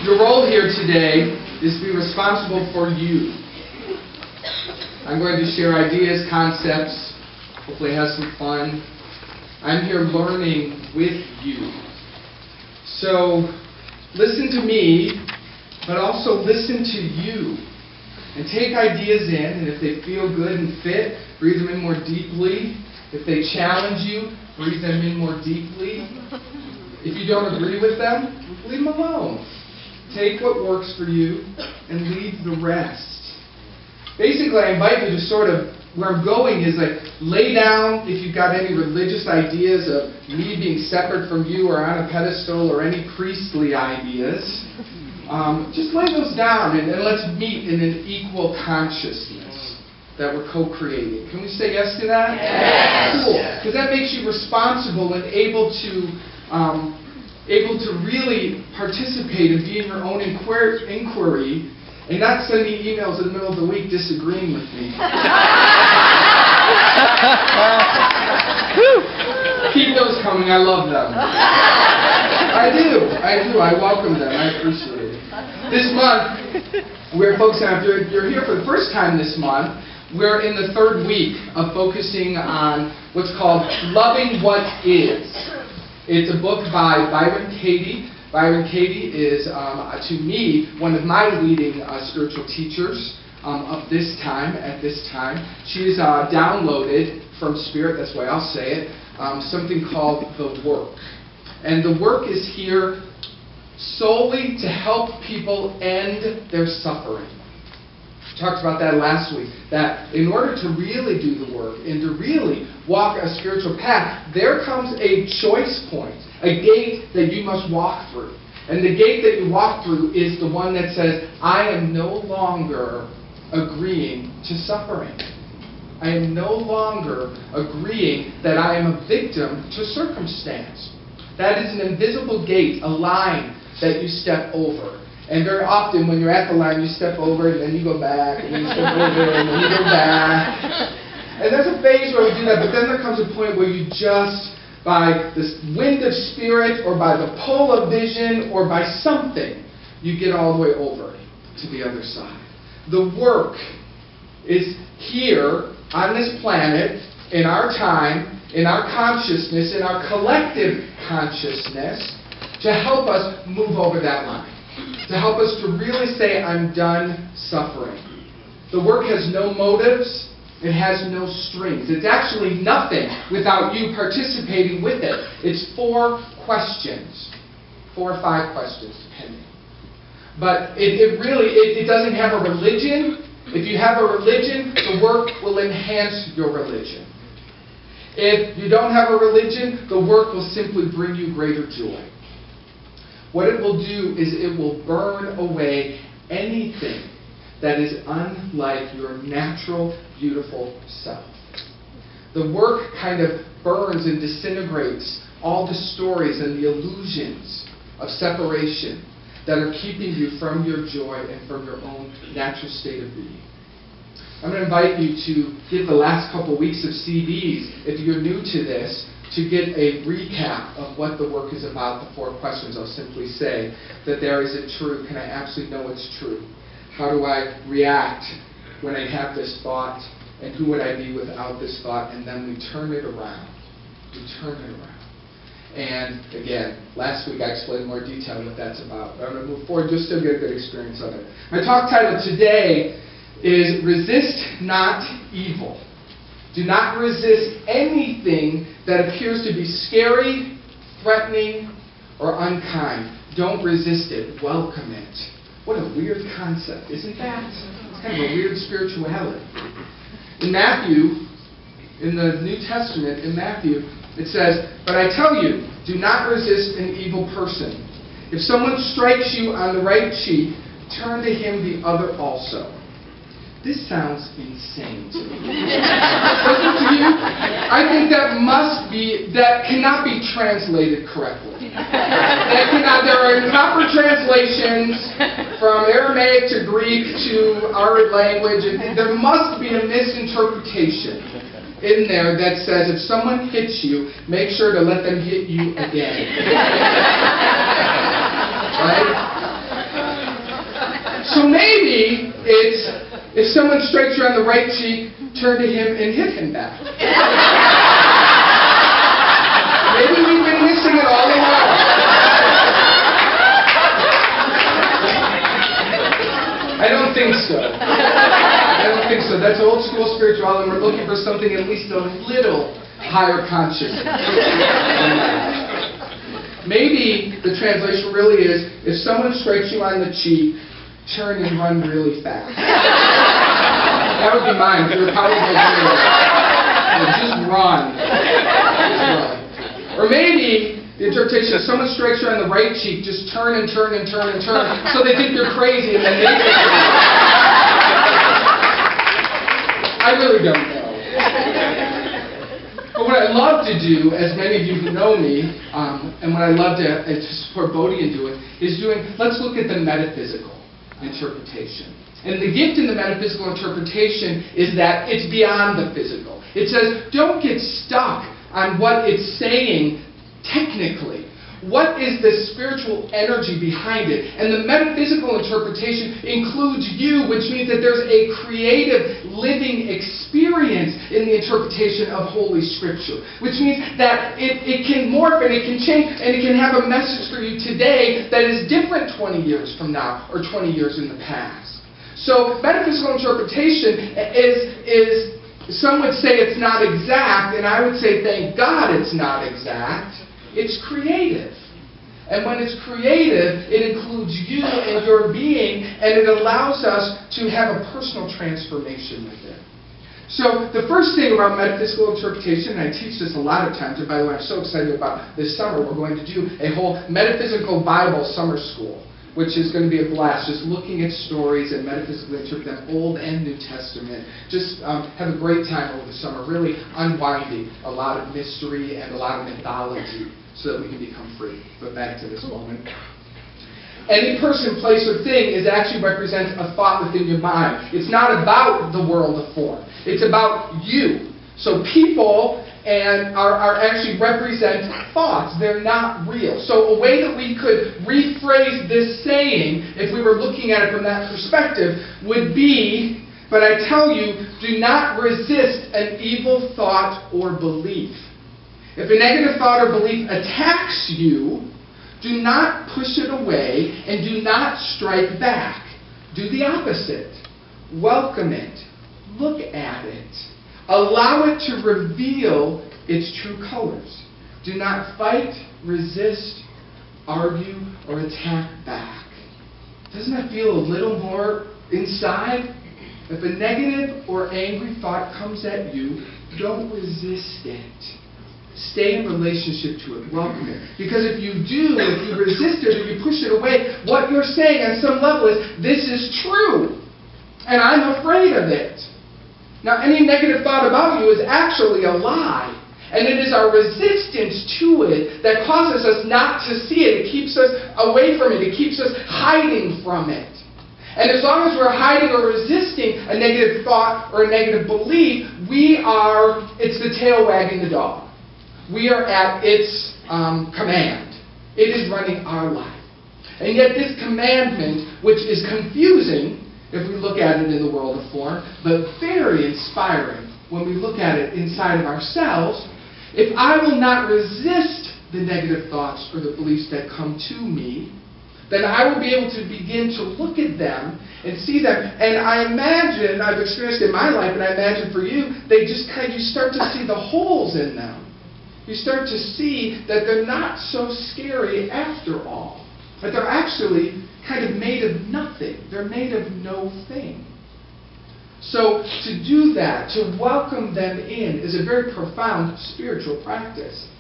Your role here today is to be responsible for you. I'm going to share ideas, concepts, hopefully have some fun. I'm here learning with you. So listen to me, but also listen to you. And take ideas in, and if they feel good and fit, breathe them in more deeply. If they challenge you, breathe them in more deeply. If you don't agree with them, leave them alone. Take what works for you and leave the rest. Basically, I invite you to sort of, where I'm going is like, lay down if you've got any religious ideas of me being separate from you or on a pedestal or any priestly ideas. Just lay those down and let's meet in an equal consciousness that we're co-creating. Can we say yes to that? Yes. Cool. Because that makes you responsible and able to really participate and be in your own inquiry and not sending emails in the middle of the week disagreeing with me. Keep those coming. I love them. I do. I welcome them. I appreciate it. This month, we're focusing on, if you're here for the first time this month, we're in the third week of focusing on what's called Loving What Is. It's a book by Byron. Byron is, to me, one of my leading spiritual teachers of this time, at this time. She's downloaded from Spirit, that's the way I'll say it, something called The Work. And the work is here solely to help people end their suffering. We talked about that last week, that in order to really do the work and to really walk a spiritual path, there comes a choice point, a gate that you must walk through. And the gate that you walk through is the one that says, I am no longer agreeing to suffering. I am no longer agreeing that I am a victim to circumstance. That is an invisible gate, a line that you step over. And very often when you're at the line, you step over and then you go back, and then you step over and then you go back. And there's a phase where we do that, but then there comes a point where you just, by this wind of spirit or by the pull of vision or by something, you get all the way over to the other side. The work is here on this planet, in our time, in our consciousness, in our collective consciousness, to help us move over that line. To help us to really say, I'm done suffering. The work has no motives. It has no strings. It's actually nothing without you participating with it. It's 4 questions. 4 or 5 questions, depending. But it doesn't have a religion. If you have a religion, the work will enhance your religion. If you don't have a religion, the work will simply bring you greater joy. What it will do is it will burn away anything that is unlike your natural, beautiful self. The work kind of burns and disintegrates all the stories and the illusions of separation that are keeping you from your joy and from your own natural state of being. I'm going to invite you to get the last couple weeks of CDs, if you're new to this, to get a recap of what the work is about, the 4 questions. I'll simply say that there is it true. Can I absolutely know it's true? How do I react when I have this thought? And who would I be without this thought? And then we turn it around. We turn it around. And again, last week I explained in more detail what that's about. But I'm going to move forward just to get a good experience of it. My talk title today is Resist Not Evil. Do not resist anything that appears to be scary, threatening, or unkind. Don't resist it. Welcome it. What a weird concept, isn't that? It's kind of a weird spirituality. In Matthew, in the New Testament, in Matthew, it says, but I tell you, do not resist an evil person. If someone strikes you on the right cheek, turn to him the other also. This sounds insane to me. Doesn't to you? I think that cannot be translated correctly. There are improper translations from Aramaic to Greek to our language. There must be a misinterpretation in there that says if someone hits you, make sure to let them hit you again. Right? If someone strikes you on the right cheek, turn to him and hit him back. Maybe we've been missing it all along. I don't think so. I don't think so. That's old school spirituality, and we're looking for something at least a little higher consciousness than that. Maybe the translation really is, if someone strikes you on the cheek, turn and run really fast. That would be mine. If you were probably going to do it. Just run. Just run. Or maybe the interpretation is, someone strikes you on the right cheek, just turn and turn and turn and turn, so they think you're crazy and then they get crazy. I really don't know. But what I love to do, as many of you who know me, and what I love to support Bodhi in doing, is let's look at the metaphysical interpretation. And the gift in the metaphysical interpretation is that it's beyond the physical. It says, don't get stuck on what it's saying technically. What is the spiritual energy behind it? And the metaphysical interpretation includes you, which means that there's a creative, living experience in the interpretation of Holy Scripture. Which means that it can morph and it can change and it can have a message for you today that is different 20 years from now or 20 years in the past. So metaphysical interpretation is some would say it's not exact, and I would say thank God it's not exact. It's creative. And when it's creative, it includes you and your being, and it allows us to have a personal transformation with it. So the first thing about metaphysical interpretation, and I teach this a lot of times, and by the way, I'm so excited about this summer, we're going to do a whole metaphysical Bible summer school, which is going to be a blast, just looking at stories and metaphysically interpret them, Old and New Testament. Just have a great time over the summer, really unwinding a lot of mystery and a lot of mythology so that we can become free. But back to this moment. Any person, place, or thing actually represents a thought within your mind. It's not about the world of form. It's about you. So people are actually represent thoughts. They're not real. So a way that we could rephrase this saying, if we were looking at it from that perspective, would be, but I tell you, do not resist an evil thought or belief. If a negative thought or belief attacks you, do not push it away and do not strike back. Do the opposite. Welcome it. Look at it. Allow it to reveal its true colors. Do not fight, resist, argue, or attack back. Doesn't that feel a little more inside? If a negative or angry thought comes at you, don't resist it. Stay in relationship to it. Welcome it. Because if you do, if you resist it or you push it away, what you're saying on some level is, this is true, and I'm afraid of it. Now, any negative thought about you is actually a lie. And it is our resistance to it that causes us not to see it. It keeps us away from it. It keeps us hiding from it. And as long as we're hiding or resisting a negative thought or a negative belief, it's the tail wagging the dog. We are at its command. It is running our life. And yet this commandment, which is confusing if we look at it in the world of form, but very inspiring when we look at it inside of ourselves, if I will not resist the negative thoughts or the beliefs that come to me, then I will be able to begin to look at them and see them. And I imagine, I've experienced in my life, and I imagine for you, you start to see the holes in them. You start to see that they're not so scary after all. But they're actually kind of made of nothing. They're made of no thing. So to do that, to welcome them in, is a very profound spiritual practice.